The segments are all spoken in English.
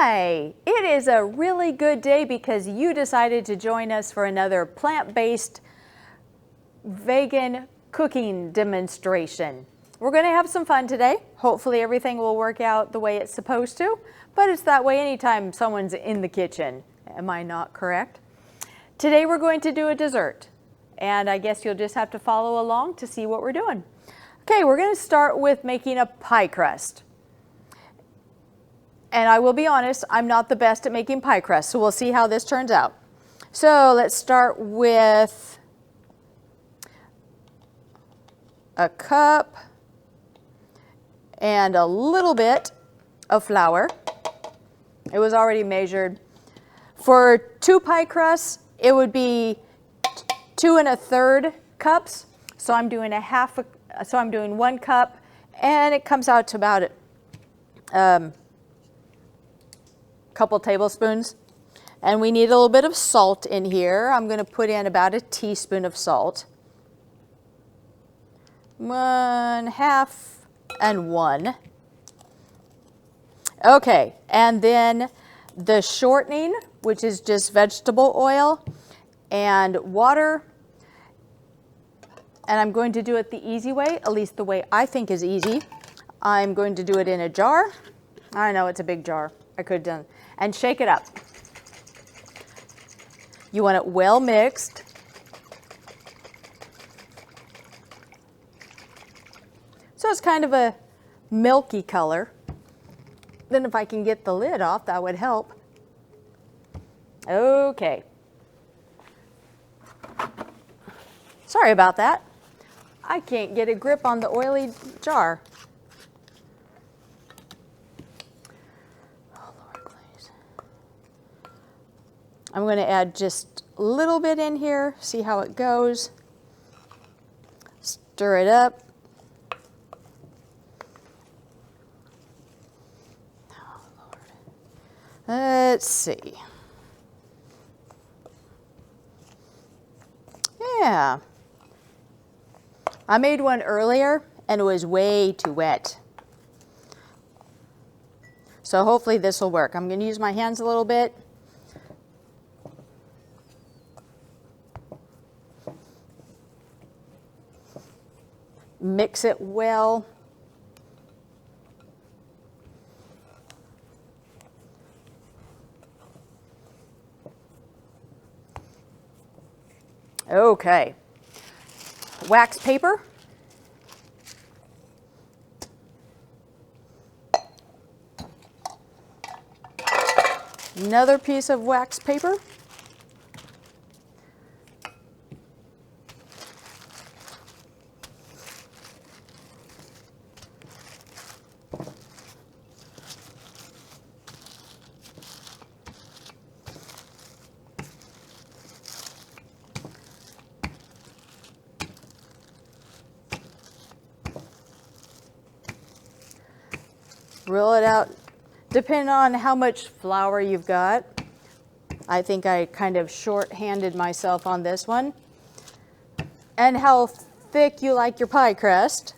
Hi! It is a really good day because you decided to join us for another plant-based vegan cooking demonstration. We're going to have some fun today. Hopefully everything will work out the way it's supposed to, but it's that way anytime someone's in the kitchen. Am I not correct? Today we're going to do a dessert, and I guess you'll just have to follow along to see what we're doing. Okay, we're going to start with making a pie crust. And I will be honest, I'm not the best at making pie crust, so we'll see how this turns out. So let's start with a cup and a little bit of flour. It was already measured. For 2 pie crusts, it would be 2 1/3 cups. So I'm doing I'm doing 1 cup, and it comes out to about couple tablespoons. And we need a little bit of salt in here. I'm going to put in about a teaspoon of salt. 1/2 and 1. Okay, and then the shortening, which is just vegetable oil and water. And I'm going to do it the easy way, at least the way I think is easy. I'm going to do it in a jar. I know it's a big jar. I could have done. And shake it up. You want it well mixed. So it's kind of a milky color. Then if I can get the lid off, that would help. Okay. Sorry about that. I can't get a grip on the oily jar. I'm going to add just a little bit in here, see how it goes. Stir it up. Oh, Lord. Let's see. Yeah. I made one earlier and it was way too wet. So hopefully this will work. I'm going to use my hands a little bit. Mix it well. Okay. Wax paper. Another piece of wax paper. Roll it out, depending on how much flour you've got. I think I kind of short-handed myself on this one. And how thick you like your pie crust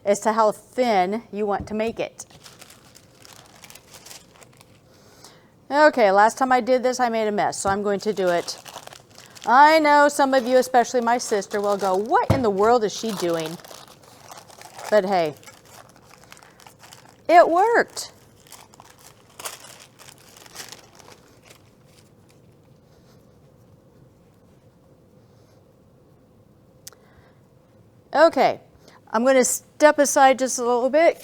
as to how thin you want to make it. Okay, last time I did this, I made a mess, so I'm going to do it. I know some of you, especially my sister, will go, "What in the world is she doing?" But hey, it worked. Okay, I'm going to step aside just a little bit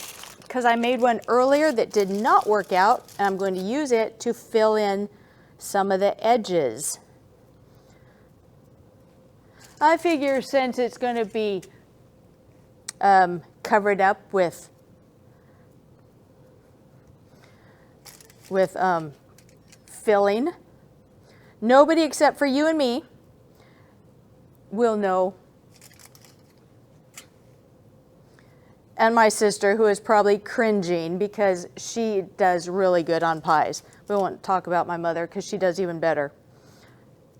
because I made one earlier that did not work out, and I'm going to use it to fill in some of the edges. I figure since it's going to be covered up with filling, nobody except for you and me will know, and my sister, who is probably cringing because she does really good on pies. We won't talk about my mother because she does even better.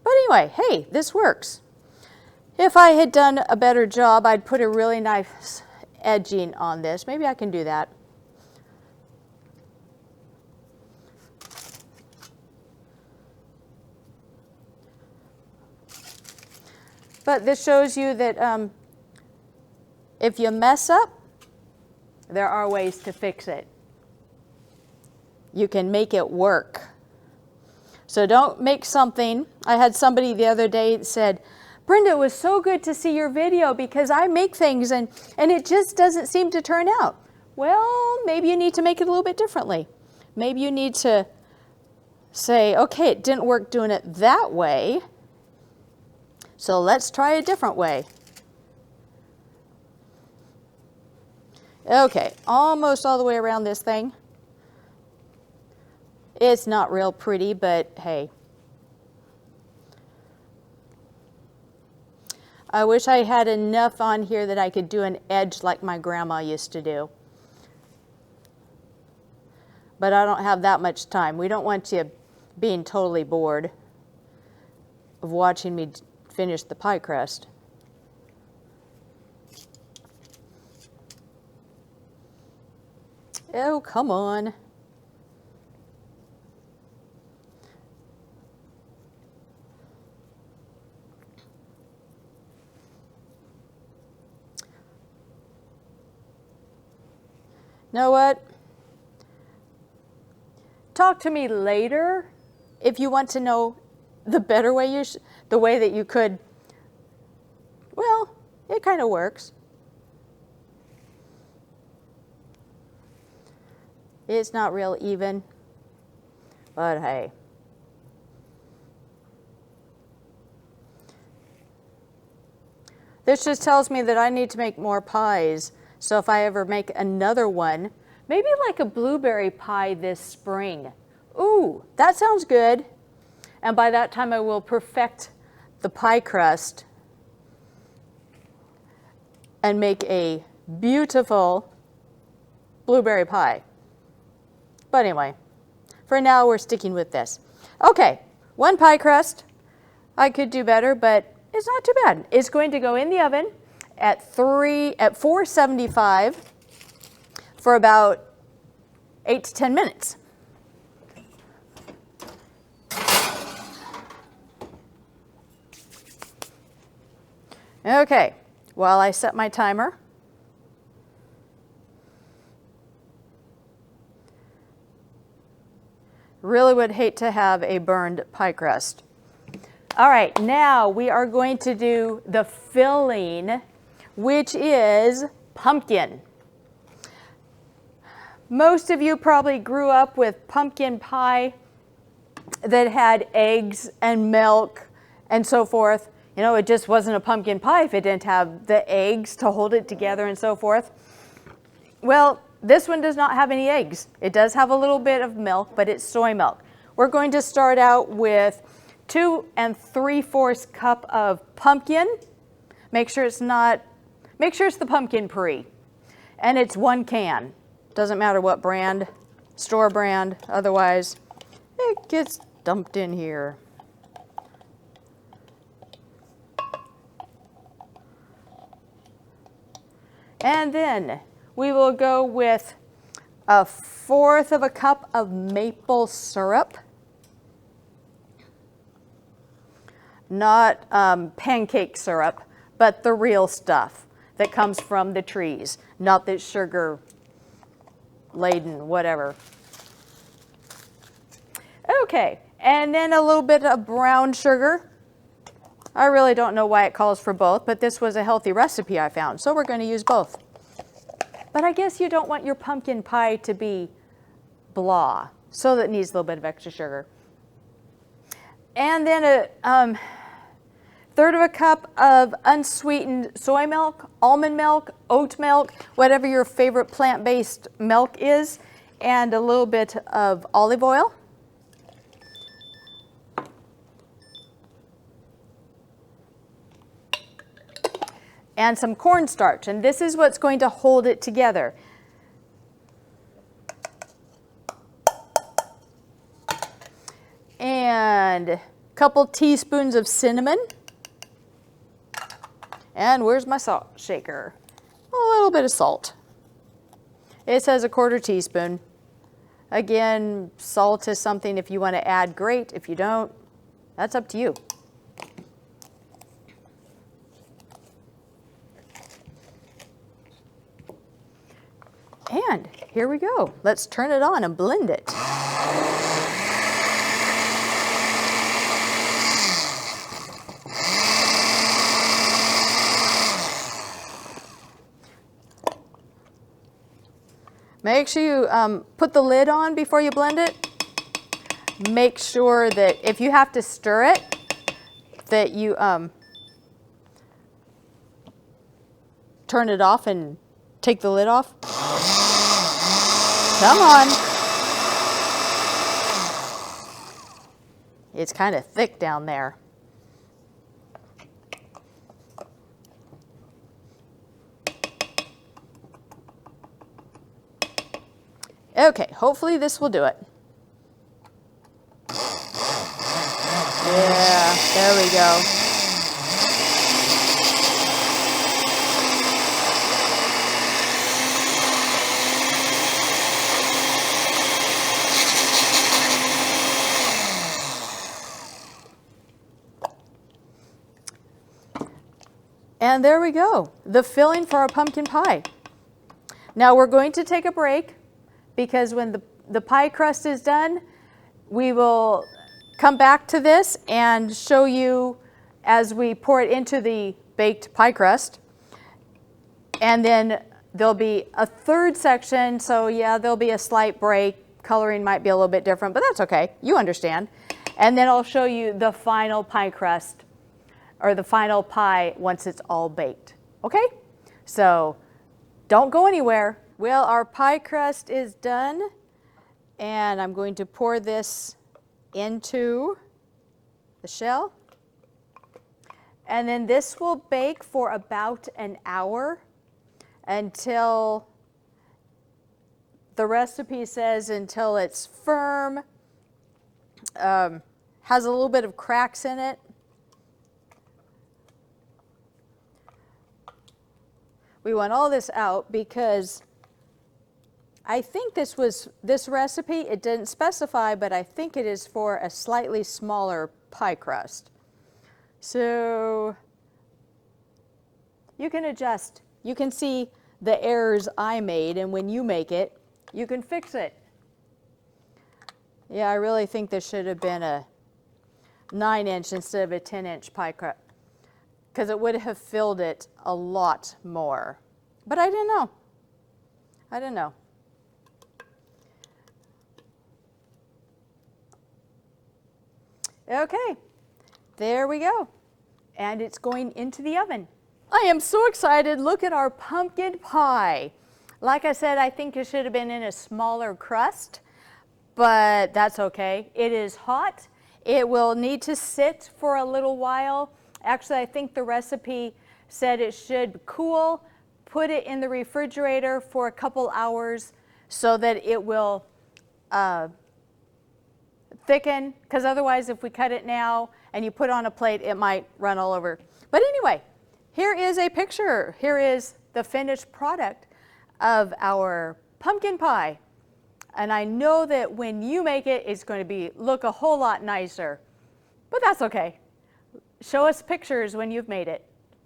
But anyway, hey, this works. If I had done a better job, I'd put a really nice edging on this. Maybe I can do that. But this shows you that if you mess up, there are ways to fix it. You can make it work. So don't make something. I had somebody the other day that said, Brenda, it was so good to see your video because I make things and it just doesn't seem to turn out. Well, maybe you need to make it a little bit differently. Maybe you need to say, okay, it didn't work doing it that way, so let's try a different way. Okay, almost all the way around this thing. It's not real pretty, but hey. I wish I had enough on here that I could do an edge like my grandma used to do. But I don't have that much time. We don't want you being totally bored of watching me finish the pie crust. Oh, come on. Know what? Talk to me later if you want to know the better way, the way that you could. Well, it kind of works. It's not real even, but hey. This just tells me that I need to make more pies. So if I ever make another one, maybe like a blueberry pie this spring. Ooh, that sounds good. And by that time I will perfect the pie crust and make a beautiful blueberry pie. But anyway, for now we're sticking with this. Okay, one pie crust. I could do better, but it's not too bad. It's going to go in the oven at 475 for about 8 to 10 minutes. Okay, while I set my timer, really would hate to have a burned pie crust. All right, now we are going to do the filling, which is pumpkin. Most of you probably grew up with pumpkin pie that had eggs and milk and so forth. You know, it just wasn't a pumpkin pie if it didn't have the eggs to hold it together and so forth. Well, this one does not have any eggs. It does have a little bit of milk, but it's soy milk. We're going to start out with 2 3/4 cup of pumpkin. Make sure it's the pumpkin puree. And it's 1 can. Doesn't matter what brand, store brand, otherwise it gets dumped in here. And then we will go with 1/4 cup of maple syrup. Not pancake syrup, but the real stuff that comes from the trees, not the sugar laden, whatever. Okay, and then a little bit of brown sugar. I really don't know why it calls for both, but this was a healthy recipe I found, so we're going to use both. But I guess you don't want your pumpkin pie to be blah, so that needs a little bit of extra sugar. And then a 1/3 cup of unsweetened soy milk, almond milk, oat milk, whatever your favorite plant-based milk is, and a little bit of olive oil. And some corn starch, and this is what's going to hold it together. And a couple teaspoons of cinnamon. And where's my salt shaker? A little bit of salt. It says 1/4 teaspoon. Again, salt is something if you want to add, great. If you don't, that's up to you. And here we go. Let's turn it on and blend it. Make sure you put the lid on before you blend it. Make sure that if you have to stir it, that you turn it off and take the lid off. Come on. It's kind of thick down there. Okay, hopefully this will do it. Yeah, there we go. And there we go, the filling for our pumpkin pie. Now we're going to take a break because when the pie crust is done, we will come back to this and show you as we pour it into the baked pie crust. And then there'll be a third section, so yeah, there'll be a slight break. Coloring might be a little bit different, but that's okay, you understand. And then I'll show you the final pie crust, or the final pie once it's all baked, okay? So don't go anywhere. Well, our pie crust is done, and I'm going to pour this into the shell. And then this will bake for about an hour until the recipe says until it's firm, has a little bit of cracks in it. We want all this out because I think this recipe, it didn't specify, but I think it is for a slightly smaller pie crust. So you can adjust. You can see the errors I made, and when you make it, you can fix it. Yeah, I really think this should have been a 9-inch instead of a 10-inch pie crust, because it would have filled it a lot more. But I didn't know. I didn't know. Okay, there we go. And it's going into the oven. I am so excited. Look at our pumpkin pie. Like I said, I think it should have been in a smaller crust, but that's okay. It is hot. It will need to sit for a little while. Actually, I think the recipe said it should cool, put it in the refrigerator for a couple hours so that it will thicken, because otherwise if we cut it now and you put it on a plate, it might run all over. But anyway, here is a picture. Here is the finished product of our pumpkin pie. And I know that when you make it, it's going to look a whole lot nicer. But that's okay. Show us pictures when you've made it.